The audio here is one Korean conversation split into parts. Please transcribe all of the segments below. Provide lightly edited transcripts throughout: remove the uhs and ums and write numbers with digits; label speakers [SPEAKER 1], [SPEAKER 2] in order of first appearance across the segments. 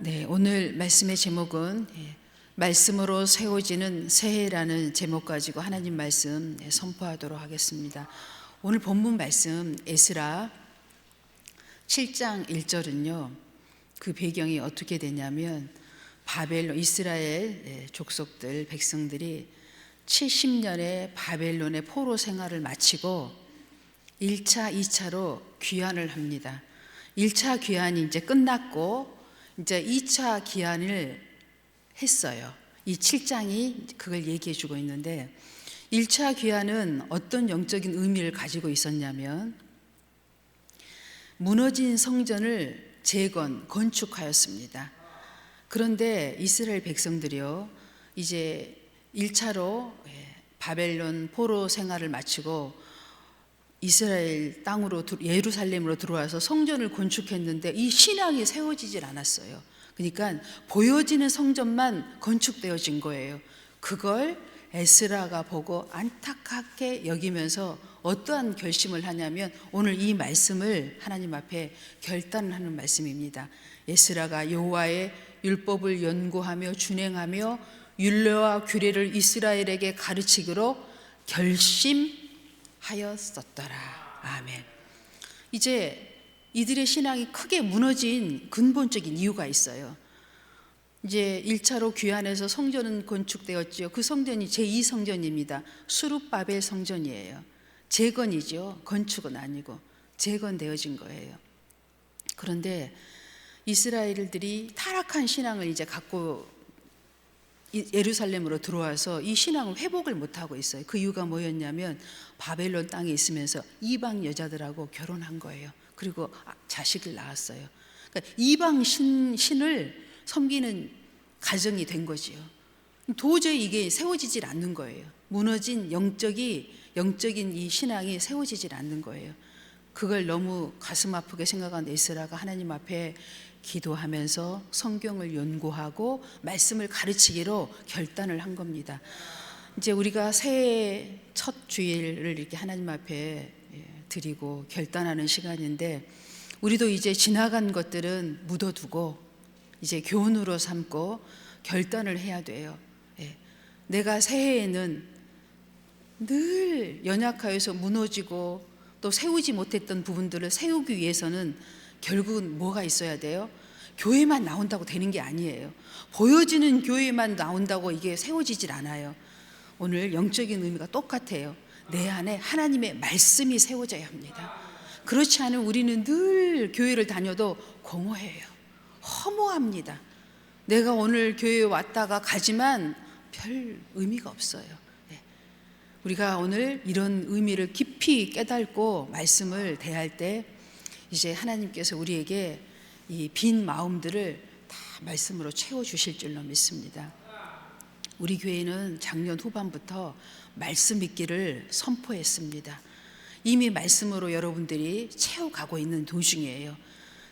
[SPEAKER 1] 네, 오늘 말씀의 제목은 말씀으로 세워지는 새해라는 제목 가지고 하나님 말씀 선포하도록 하겠습니다. 오늘 본문 말씀 에스라 7장 1절은요. 그 배경이 어떻게 되냐면 바벨론 이스라엘 족속들 백성들이 70년의 바벨론의 포로 생활을 마치고 1차, 2차로 귀환을 합니다. 1차 귀환이 이제 끝났고 이제 2차 귀환을 했어요. 이 7장이 그걸 얘기해 주고 있는데 1차 귀환은 어떤 영적인 의미를 가지고 있었냐면 무너진 성전을 건축하였습니다. 그런데 이스라엘 백성들이요 이제 1차로 바벨론 포로 생활을 마치고 이스라엘 땅으로 예루살렘으로 들어와서 성전을 건축했는데 이 신앙이 세워지질 않았어요. 그러니까 보여지는 성전만 건축되어진 거예요. 그걸 에스라가 보고 안타깝게 여기면서 어떠한 결심을 하냐면 오늘 이 말씀을 하나님 앞에 결단하는 말씀입니다. 에스라가 여호와의 율법을 연구하며 준행하며 율례와 규례를 이스라엘에게 가르치기로 결심하였었더라. 아멘. 이제 이들의 신앙이 크게 무너진 근본적인 이유가 있어요. 이제 1차로 귀환해서 성전은 건축되었지요. 그 성전이 제2성전입니다. 수룹바벨 성전이에요. 재건이죠. 건축은 아니고 재건되어진 거예요. 그런데 이스라엘들이 타락한 신앙을 이제 갖고 예루살렘으로 들어와서 이 신앙을 회복을 못하고 있어요. 그 이유가 뭐였냐면 바벨론 땅에 있으면서 이방 여자들하고 결혼한 거예요. 그리고 자식을 낳았어요. 그러니까 이방 신을 섬기는 가정이 된 거지요. 도저히 이게 세워지질 않는 거예요. 무너진 영적인 이 신앙이 세워지질 않는 거예요. 그걸 너무 가슴 아프게 생각한 에스라가 하나님 앞에 기도하면서 성경을 연구하고 말씀을 가르치기로 결단을 한 겁니다. 이제 우리가 새해 첫 주일을 이렇게 하나님 앞에 드리고 결단하는 시간인데 우리도 이제 지나간 것들은 묻어두고 이제 교훈으로 삼고 결단을 해야 돼요. 내가 새해에는 늘 연약하여서 무너지고 또 세우지 못했던 부분들을 세우기 위해서는 결국은 뭐가 있어야 돼요? 교회만 나온다고 되는 게 아니에요. 보여지는 교회만 나온다고 이게 세워지질 않아요. 오늘 영적인 의미가 똑같아요. 내 안에 하나님의 말씀이 세워져야 합니다. 그렇지 않으면 우리는 늘 교회를 다녀도 공허해요. 허무합니다. 내가 오늘 교회에 왔다가 가지만 별 의미가 없어요. 우리가 오늘 이런 의미를 깊이 깨닫고 말씀을 대할 때 이제 하나님께서 우리에게 이 빈 마음들을 다 말씀으로 채워주실 줄로 믿습니다. 우리 교회는 작년 후반부터 말씀 읽기를 선포했습니다. 이미 말씀으로 여러분들이 채워가고 있는 도중이에요.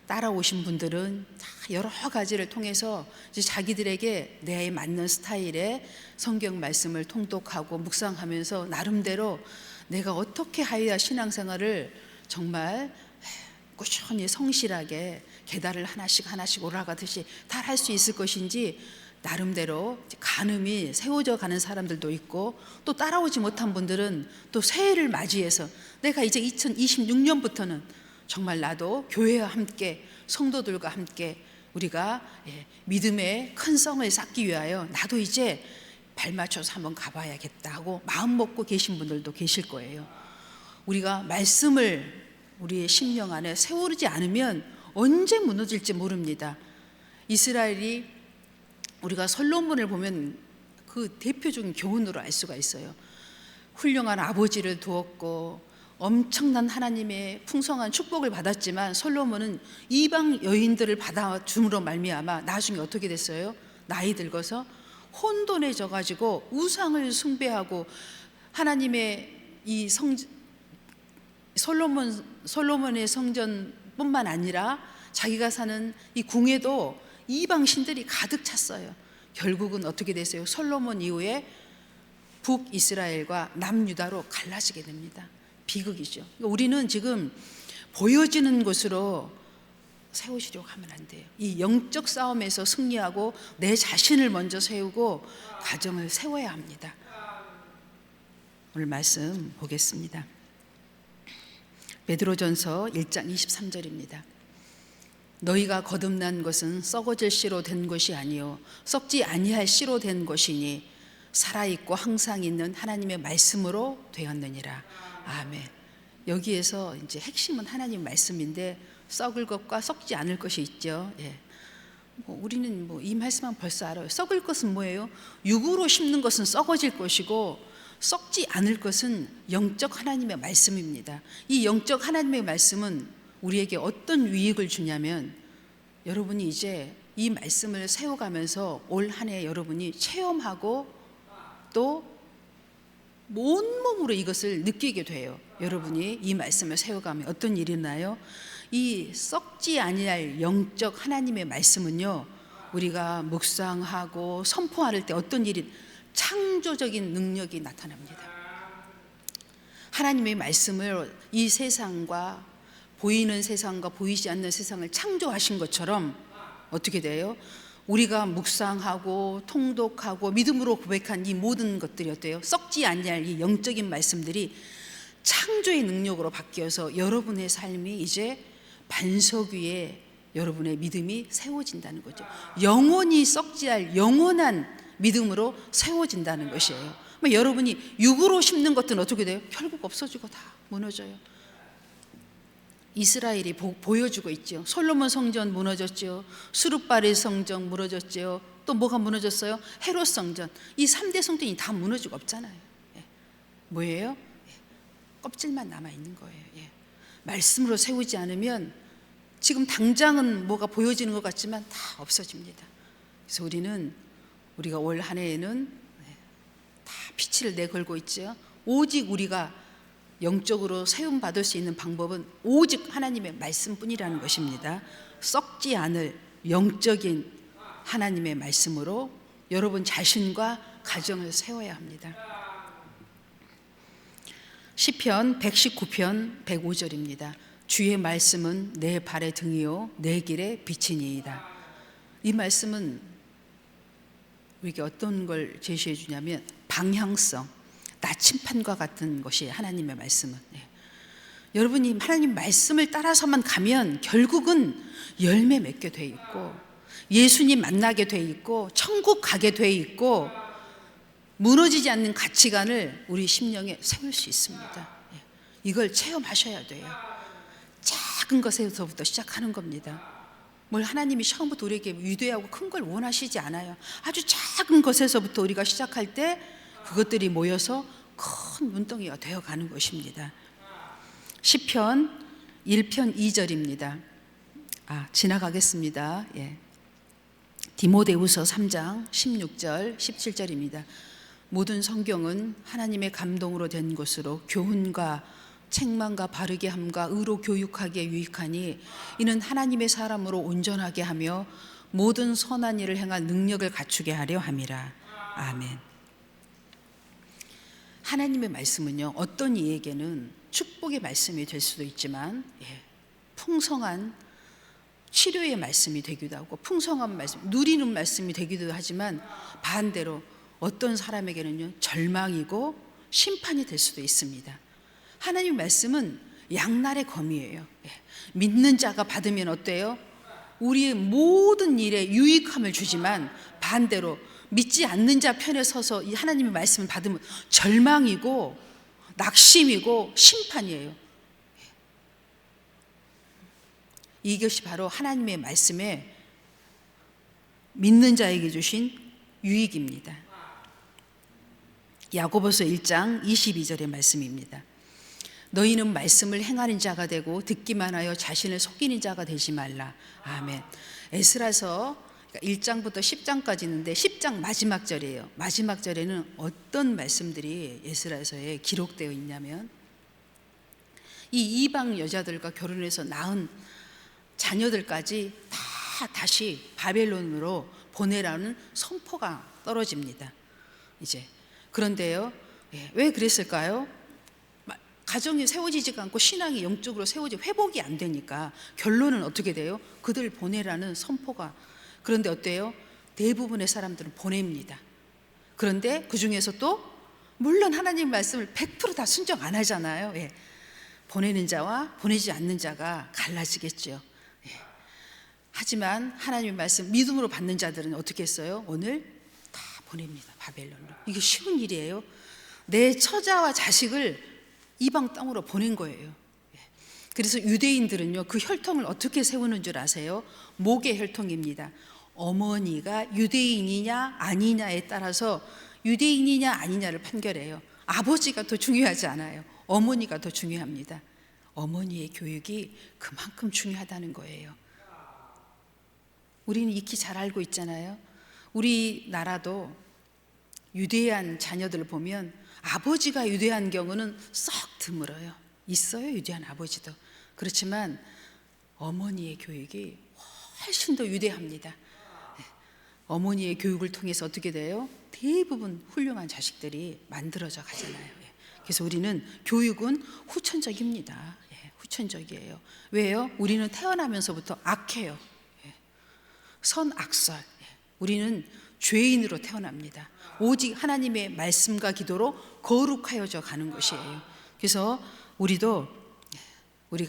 [SPEAKER 1] 따라오신 분들은 여러 가지를 통해서 이제 자기들에게 내 맞는 스타일의 성경 말씀을 통독하고 묵상하면서 나름대로 내가 어떻게 하여야 신앙생활을 정말 꾸준히 성실하게 계단을 하나씩 올라가듯이 다 할 수 있을 것인지 나름대로 간음이 세워져 가는 사람들도 있고 또 따라오지 못한 분들은 또 새해를 맞이해서 내가 이제 2026년부터는 정말 나도 교회와 함께 성도들과 함께 우리가 믿음의 큰 성을 쌓기 위하여 나도 이제 발맞춰서 한번 가봐야겠다 하고 마음 먹고 계신 분들도 계실 거예요. 우리가 말씀을 우리의 심령 안에 세우지 않으면 언제 무너질지 모릅니다. 이스라엘이 우리가 솔로몬을 보면 그 대표적인 교훈으로 알 수가 있어요. 훌륭한 아버지를 두었고 엄청난 하나님의 풍성한 축복을 받았지만 솔로몬은 이방 여인들을 받아줌으로 말미암아 나중에 어떻게 됐어요? 나이 들어서 혼돈해져 가지고 우상을 숭배하고 하나님의 이 솔로몬의 성전뿐만 아니라 자기가 사는 이 궁에도 이방 신들이 가득 찼어요. 결국은 어떻게 됐어요? 솔로몬 이후에 북이스라엘과 남유다로 갈라지게 됩니다. 비극이죠. 우리는 지금 보여지는 것으로 세우시려고 하면 안 돼요. 이 영적 싸움에서 승리하고 내 자신을 먼저 세우고 가정을 세워야 합니다. 오늘 말씀 보겠습니다. 베드로전서 1장 23절입니다. 너희가 거듭난 것은 썩어질 씨로 된 것이 아니요 썩지 아니할 씨로 된 것이니 살아있고 항상 있는 하나님의 말씀으로 되었느니라. 아멘. 여기에서 이제 핵심은 하나님 말씀인데 썩을 것과 썩지 않을 것이 있죠. 예. 우리는 이 말씀만 벌써 알아요. 썩을 것은 뭐예요? 육으로 심는 것은 썩어질 것이고 썩지 않을 것은 영적 하나님의 말씀입니다. 이 영적 하나님의 말씀은 우리에게 어떤 유익을 주냐면 여러분이 이제 이 말씀을 세워가면서 올 한 해 여러분이 체험하고 또 온몸으로 이것을 느끼게 돼요. 여러분이 이 말씀을 세워가면 어떤 일이 나요? 이 썩지 아니할 영적 하나님의 말씀은요, 우리가 묵상하고 선포할 때 어떤 일이 창조적인 능력이 나타납니다. 하나님의 말씀을 이 세상과 보이는 세상과 보이지 않는 세상을 창조하신 것처럼 어떻게 돼요? 우리가 묵상하고 통독하고 믿음으로 고백한 이 모든 것들이 어때요? 썩지 아니할 이 영적인 말씀들이 창조의 능력으로 바뀌어서 여러분의 삶이 이제 반석 위에 여러분의 믿음이 세워진다는 거죠. 영원히 썩지 않을 영원한 믿음으로 세워진다는 것이에요. 여러분이 육으로 심는 것들은 어떻게 돼요? 결국 없어지고 다 무너져요. 이스라엘이 보여주고 있죠. 솔로몬 성전 무너졌죠. 수르바벨 성전 무너졌죠. 또 뭐가 무너졌어요? 헤롯 성전. 이 3대 성전이 다 무너지고 없잖아요. 예. 뭐예요? 예. 껍질만 남아있는 거예요. 예. 말씀으로 세우지 않으면 지금 당장은 뭐가 보여지는 것 같지만 다 없어집니다. 그래서 우리가 올 한 해에는 다 빛을 내걸고 있죠. 오직 우리가 영적으로 세움 받을 수 있는 방법은 오직 하나님의 말씀뿐이라는 것입니다. 썩지 않을 영적인 하나님의 말씀으로 여러분 자신과 가정을 세워야 합니다. 시편 119편 105절입니다. 주의 말씀은 내 발의 등이요 내 길의 빛이니이다. 이 말씀은 우리에게 어떤 걸 제시해 주냐면 방향성, 나침판과 같은 것이 하나님의 말씀은. 여러분이 하나님 말씀을 따라서만 가면 결국은 열매 맺게 돼 있고 예수님 만나게 돼 있고 천국 가게 돼 있고 무너지지 않는 가치관을 우리 심령에 세울 수 있습니다. 이걸 체험하셔야 돼요. 작은 것에서부터 시작하는 겁니다. 뭘 하나님이 처음부터 우리에게 위대하고 큰 걸 원하시지 않아요. 아주 작은 것에서부터 우리가 시작할 때 그것들이 모여서 큰 눈덩이가 되어가는 것입니다. 시편 1편 2절입니다. 지나가겠습니다. 예. 디모데후서 3장 16절 17절입니다. 모든 성경은 하나님의 감동으로 된 것으로 교훈과 책망과 바르게 함과 의로 교육하기에 유익하니 이는 하나님의 사람으로 온전하게 하며 모든 선한 일을 행할 능력을 갖추게 하려 함이라. 아멘. 하나님의 말씀은요, 어떤 이에게는 축복의 말씀이 될 수도 있지만 풍성한 치료의 말씀이 되기도 하고 풍성한 말씀, 누리는 말씀이 되기도 하지만 반대로 어떤 사람에게는요 절망이고 심판이 될 수도 있습니다. 하나님의 말씀은 양날의 검이에요. 믿는 자가 받으면 어때요? 우리의 모든 일에 유익함을 주지만 반대로 믿지 않는 자 편에 서서 이 하나님의 말씀을 받으면 절망이고 낙심이고 심판이에요. 이것이 바로 하나님의 말씀에 믿는 자에게 주신 유익입니다. 야고보서 1장 22절의 말씀입니다. 너희는 말씀을 행하는 자가 되고 듣기만 하여 자신을 속이는 자가 되지 말라. 아멘. 에스라서 1장부터 10장까지 있는데 10장 마지막 절이에요. 마지막 절에는 어떤 말씀들이 에스라서에 기록되어 있냐면 이 이방 여자들과 결혼해서 낳은 자녀들까지 다 다시 바벨론으로 보내라는 선포가 떨어집니다. 이제 그런데요, 왜 그랬을까요? 가정이 세워지지가 않고 신앙이 영적으로 회복이 안 되니까 결론은 어떻게 돼요? 그들 보내라는 선포가. 그런데 어때요? 대부분의 사람들은 보냅니다. 그런데 그 중에서 또 물론 하나님 말씀을 100% 다 순종 안 하잖아요. 예. 보내는 자와 보내지 않는 자가 갈라지겠죠. 예. 하지만 하나님의 말씀 믿음으로 받는 자들은 어떻게 했어요? 오늘 다 보냅니다. 바벨론으로. 이게 쉬운 일이에요. 내 처자와 자식을 이방 땅으로 보낸 거예요. 예. 그래서 유대인들은요, 그 혈통을 어떻게 세우는 줄 아세요? 목의 혈통입니다. 어머니가 유대인이냐 아니냐에 따라서 유대인이냐 아니냐를 판결해요. 아버지가 더 중요하지 않아요. 어머니가 더 중요합니다. 어머니의 교육이 그만큼 중요하다는 거예요. 우리는 익히 잘 알고 있잖아요. 우리나라도 유대한 자녀들을 보면 아버지가 유대한 경우는 썩 드물어요. 있어요, 유대한 아버지도. 그렇지만 어머니의 교육이 훨씬 더 유대합니다. 어머니의 교육을 통해서 어떻게 돼요? 대부분 훌륭한 자식들이 만들어져 가잖아요. 그래서 우리는 교육은 후천적입니다. 후천적이에요. 왜요? 우리는 태어나면서부터 악해요. 선악설. 우리는 죄인으로 태어납니다. 오직 하나님의 말씀과 기도로 거룩하여져 가는 것이에요. 그래서 우리가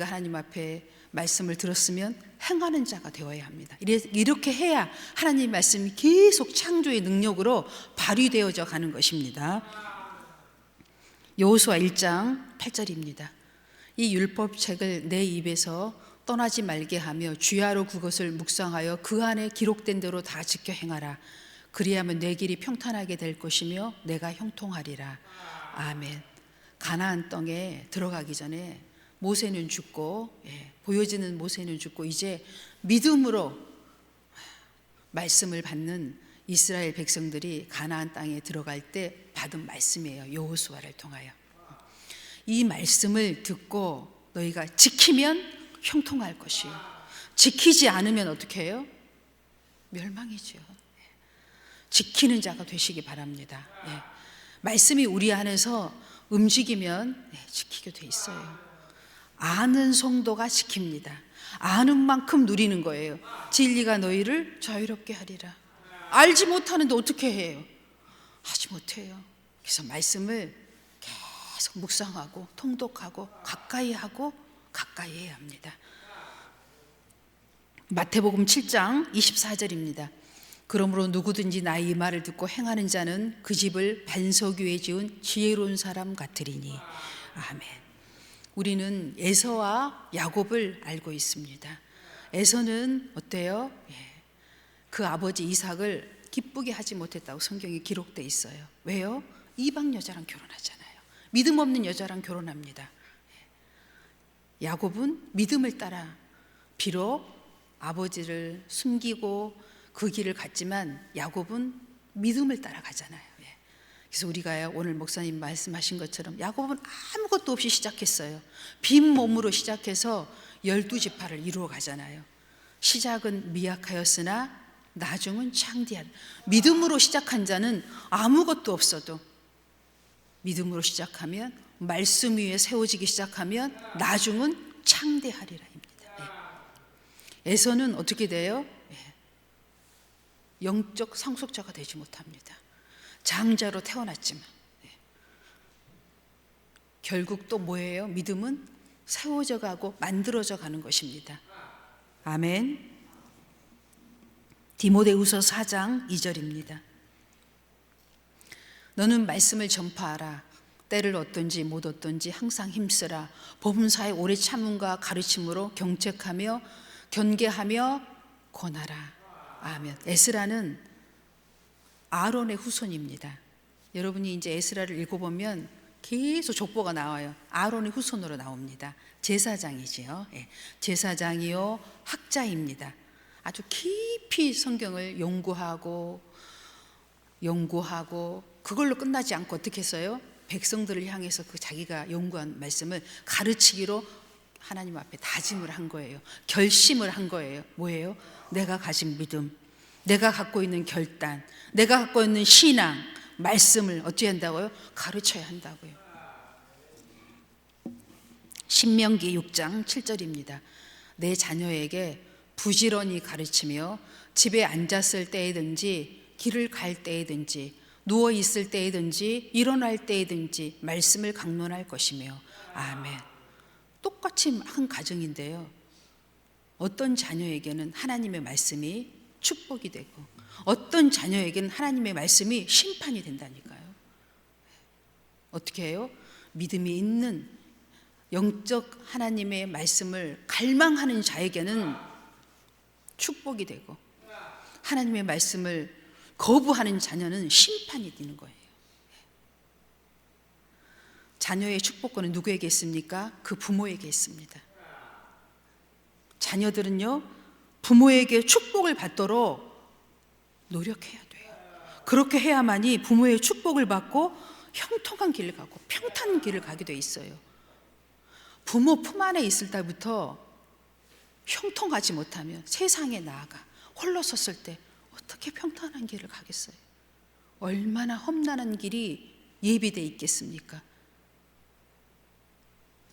[SPEAKER 1] 하나님 앞에 말씀을 들었으면 행하는 자가 되어야 합니다. 이렇게 해야 하나님 말씀이 계속 창조의 능력으로 발휘되어져 가는 것입니다. 여호수아 1장 8절입니다. 이 율법책을 내 입에서 떠나지 말게 하며 주야로 그것을 묵상하여 그 안에 기록된 대로 다 지켜 행하라. 그리하면 내 길이 평탄하게 될 것이며 내가 형통하리라. 아멘. 가나안 땅에 들어가기 전에 모세는 죽고, 보여지는 모세는 죽고, 이제 믿음으로 말씀을 받는 이스라엘 백성들이 가나안 땅에 들어갈 때 받은 말씀이에요. 여호수아를 통하여. 이 말씀을 듣고 너희가 지키면 형통할 것이요, 지키지 않으면 어떻게 해요? 멸망이죠. 지키는 자가 되시기 바랍니다. 말씀이 우리 안에서 움직이면 지키게 돼 있어요. 아는 성도가 지킵니다. 아는 만큼 누리는 거예요. 진리가 너희를 자유롭게 하리라. 알지 못하는데 어떻게 해요? 하지 못해요. 그래서 말씀을 계속 묵상하고 통독하고 가까이 하고 가까이 해야 합니다. 마태복음 7장 24절입니다. 그러므로 누구든지 나의 이 말을 듣고 행하는 자는 그 집을 반석 위에 지은 지혜로운 사람 같으리니. 아멘. 우리는 에서와 야곱을 알고 있습니다. 에서는 어때요? 그 아버지 이삭을 기쁘게 하지 못했다고 성경에 기록되어 있어요. 왜요? 이방 여자랑 결혼하잖아요. 믿음 없는 여자랑 결혼합니다. 야곱은 믿음을 따라 비록 아버지를 숨기고 그 길을 갔지만 야곱은 믿음을 따라가잖아요. 그래서 우리가 오늘 목사님 말씀하신 것처럼 야곱은 아무것도 없이 시작했어요. 빈 몸으로 시작해서 12지파를 이루어 가잖아요. 시작은 미약하였으나 나중은 창대한. 믿음으로 시작한 자는 아무것도 없어도 믿음으로 시작하면, 말씀 위에 세워지기 시작하면 나중은 창대하리라입니다. 에서는 어떻게 돼요? 영적 상속자가 되지 못합니다. 장자로 태어났지만 결국 또 뭐예요? 믿음은 세워져 가고 만들어져 가는 것입니다. 아멘. 디모데후서 4장 2절입니다. 너는 말씀을 전파하라. 때를 얻든지 못 얻든지 항상 힘쓰라. 복음사의 오래 참음과 가르침으로 경책하며 견계하며 권하라. 아멘. 에스라는 아론의 후손입니다. 여러분이 이제 에스라를 읽어보면 계속 족보가 나와요. 아론의 후손으로 나옵니다. 제사장이지요. 제사장이요 학자입니다. 아주 깊이 성경을 연구하고 그걸로 끝나지 않고 어떻게 했어요? 백성들을 향해서 그 자기가 연구한 말씀을 가르치기로 하나님 앞에 다짐을 한 거예요. 결심을 한 거예요. 뭐예요? 내가 가진 믿음, 내가 갖고 있는 결단, 내가 갖고 있는 신앙, 말씀을 어찌 한다고요? 가르쳐야 한다고요. 신명기 6장 7절입니다. 내 자녀에게 부지런히 가르치며 집에 앉았을 때이든지 길을 갈 때이든지 누워 있을 때이든지 일어날 때이든지 말씀을 강론할 것이며. 아멘. 똑같이 한 가정인데요, 어떤 자녀에게는 하나님의 말씀이 축복이 되고 어떤 자녀에게는 하나님의 말씀이 심판이 된다니까요. 어떻게 해요? 믿음이 있는 영적 하나님의 말씀을 갈망하는 자에게는 축복이 되고, 하나님의 말씀을 거부하는 자녀는 심판이 되는 거예요. 자녀의 축복권은 누구에게 있습니까? 그 부모에게 있습니다. 자녀들은요, 부모에게 축복을 받도록 노력해야 돼요. 그렇게 해야만이 부모의 축복을 받고 형통한 길을 가고 평탄한 길을 가게 돼 있어요. 부모 품 안에 있을 때부터 형통하지 못하면 세상에 나아가 홀로 섰을 때 어떻게 평탄한 길을 가겠어요? 얼마나 험난한 길이 예비되어 있겠습니까?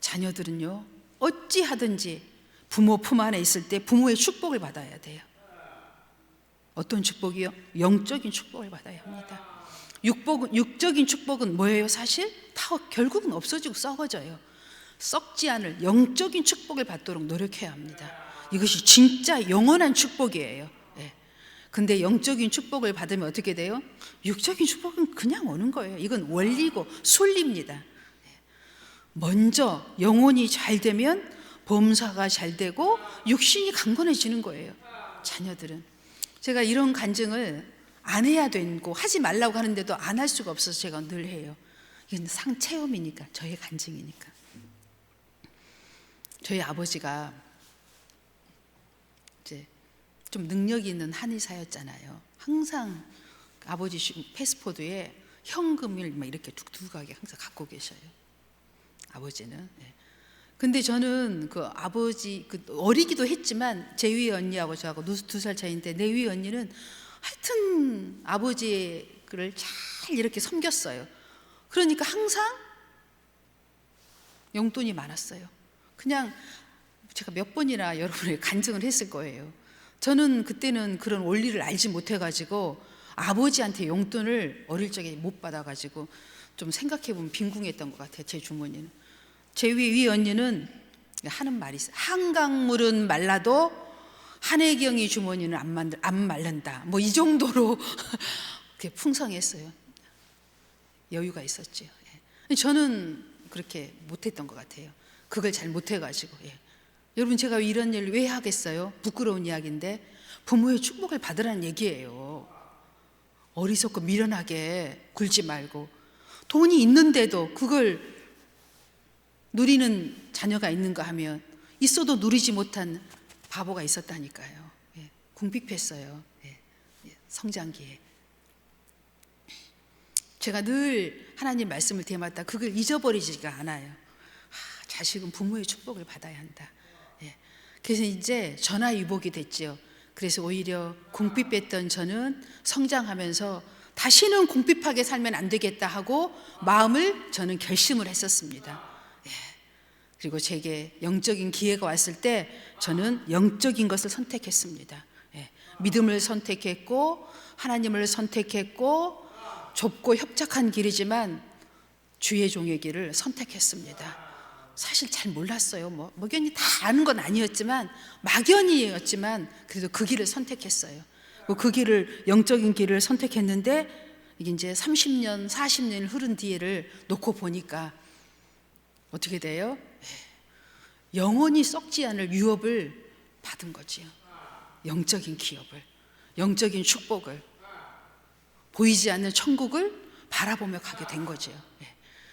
[SPEAKER 1] 자녀들은요, 어찌하든지 부모 품 안에 있을 때 부모의 축복을 받아야 돼요. 어떤 축복이요? 영적인 축복을 받아야 합니다. 육적인 축복은 뭐예요? 사실 다 결국은 없어지고 썩어져요. 썩지 않을 영적인 축복을 받도록 노력해야 합니다. 이것이 진짜 영원한 축복이에요. 근데 영적인 축복을 받으면 어떻게 돼요? 육적인 축복은 그냥 오는 거예요. 이건 원리고 순리입니다. 먼저 영혼이 잘 되면 범사가 잘 되고 육신이 강건해지는 거예요. 자녀들은. 제가 이런 간증을 안 해야 되고 하지 말라고 하는데도 안 할 수가 없어서 제가 늘 해요. 이건 상체험이니까, 저의 간증이니까. 저희 아버지가 이제 좀 능력이 있는 한의사였잖아요. 항상 아버지 패스포드에 현금을 막 이렇게 두둑하게 항상 갖고 계셔요, 아버지는. 근데 저는 그 아버지, 어리기도 했지만 제 위에 언니하고 저하고 2살 차이인데, 내 위에 언니는 하여튼 아버지를 잘 이렇게 섬겼어요. 그러니까 항상 용돈이 많았어요. 그냥 제가 몇 번이나 여러분에게 간증을 했을 거예요. 저는 그때는 그런 원리를 알지 못해가지고 아버지한테 용돈을 어릴 적에 못 받아가지고 좀 생각해보면 빈궁했던 것 같아요, 제 주머니는. 제 위에 언니는 하는 말이 있어요. 한강물은 말라도 한혜경이 주머니는 안 마른다. 뭐 이 정도로 풍성했어요. 여유가 있었죠. 저는 그렇게 못했던 것 같아요. 그걸 잘 못해가지고. 여러분, 제가 이런 일을 왜 하겠어요? 부끄러운 이야기인데 부모의 축복을 받으라는 얘기예요. 어리석고 미련하게 굴지 말고, 돈이 있는데도 그걸 누리는 자녀가 있는가 하면 있어도 누리지 못한 바보가 있었다니까요. 궁핍했어요. 성장기에. 제가 늘 하나님 말씀을 대마다 그걸 잊어버리지가 않아요. 자식은 부모의 축복을 받아야 한다. 그래서 이제 전화위복이 됐죠. 그래서 오히려 궁핍했던 저는 성장하면서 다시는 궁핍하게 살면 안 되겠다 하고 마음을 저는 결심을 했었습니다. 그리고 제게 영적인 기회가 왔을 때 저는 영적인 것을 선택했습니다. 믿음을 선택했고 하나님을 선택했고 좁고 협착한 길이지만 주의 종의 길을 선택했습니다. 사실 잘 몰랐어요. 막연히 다 아는 건 아니었지만, 막연히였지만 그래도 그 길을 선택했어요. 그 길을, 영적인 길을 선택했는데 이게 이제 30년, 40년이 흐른 뒤를 놓고 보니까 어떻게 돼요? 영원히 썩지 않을 유업을 받은 거지요. 영적인 기업을, 영적인 축복을, 보이지 않는 천국을 바라보며 가게 된 거죠.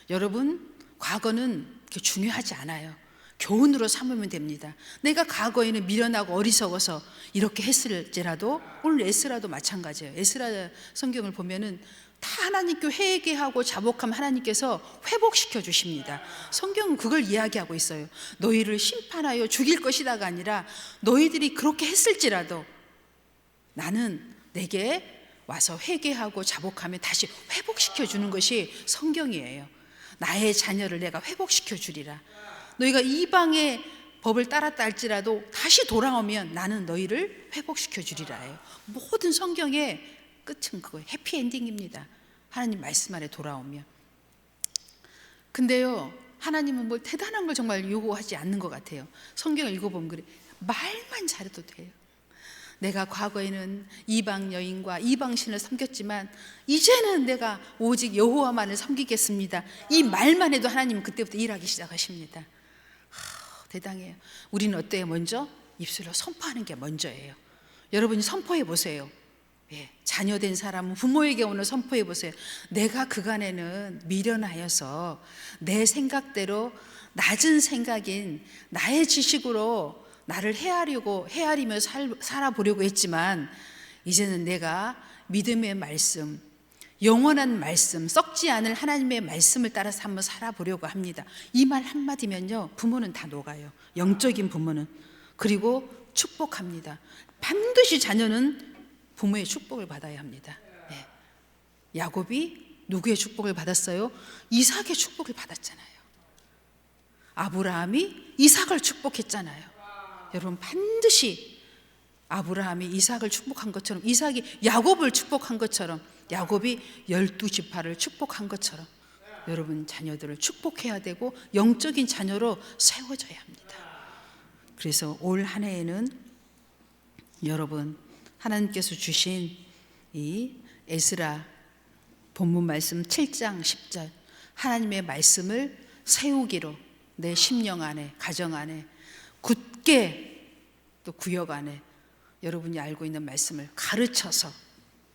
[SPEAKER 1] 여러분, 과거는 그렇게 중요하지 않아요. 교훈으로 삼으면 됩니다. 내가 과거에는 미련하고 어리석어서 이렇게 했을지라도, 오늘 에스라도 마찬가지예요. 에스라 성경을 보면은 다 하나님께 회개하고 자복하면 하나님께서 회복시켜 주십니다. 성경은 그걸 이야기하고 있어요. 너희를 심판하여 죽일 것이다가 아니라 너희들이 그렇게 했을지라도 나는 내게 와서 회개하고 자복하면 다시 회복시켜 주는 것이 성경이에요. 나의 자녀를 내가 회복시켜 주리라. 너희가 이방의 법을 따랐다 할지라도 다시 돌아오면 나는 너희를 회복시켜 주리라 해요. 모든 성경의 끝은 그거예요. 해피엔딩입니다. 하나님 말씀 안에 돌아오면. 근데요, 하나님은 뭐 대단한 걸 정말 요구하지 않는 것 같아요. 성경을 읽어보면 그래, 말만 잘해도 돼요. 내가 과거에는 이방 여인과 이방 신을 섬겼지만 이제는 내가 오직 여호와만을 섬기겠습니다. 이 말만 해도 하나님은 그때부터 일하기 시작하십니다. 대단해요. 우리는 어때요? 먼저 입술로 선포하는 게 먼저예요. 여러분이 선포해 보세요. 예, 자녀된 사람은 부모에게 오늘 선포해 보세요. 내가 그간에는 미련하여서 내 생각대로 낮은 생각인 나의 지식으로 나를 헤아리며 살아보려고 했지만 이제는 내가 믿음의 말씀, 영원한 말씀, 썩지 않을 하나님의 말씀을 따라서 한번 살아보려고 합니다. 이 말 한마디면요, 부모는 다 녹아요. 영적인 부모는. 그리고 축복합니다. 반드시 자녀는 부모의 축복을 받아야 합니다. 네. 야곱이 누구의 축복을 받았어요? 이삭의 축복을 받았잖아요. 아브라함이 이삭을 축복했잖아요. 여러분, 반드시 아브라함이 이삭을 축복한 것처럼, 이삭이 야곱을 축복한 것처럼, 야곱이 12지파를 축복한 것처럼 여러분 자녀들을 축복해야 되고 영적인 자녀로 세워져야 합니다. 그래서 올 한 해에는 여러분 하나님께서 주신 이 에스라 본문 말씀 7장 10절 하나님의 말씀을 세우기로 내 심령 안에, 가정 안에, 굳게 또 구역 안에 여러분이 알고 있는 말씀을 가르쳐서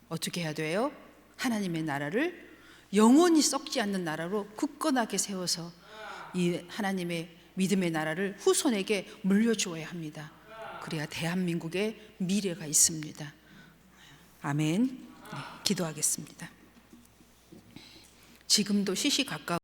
[SPEAKER 1] 어떻게 해야 돼요? 하나님의 나라를 영원히 썩지 않는 나라로 굳건하게 세워서 이 하나님의 믿음의 나라를 후손에게 물려주어야 합니다. 그래야 대한민국의 미래가 있습니다. 아멘. 네, 기도하겠습니다. 지금도 시시각각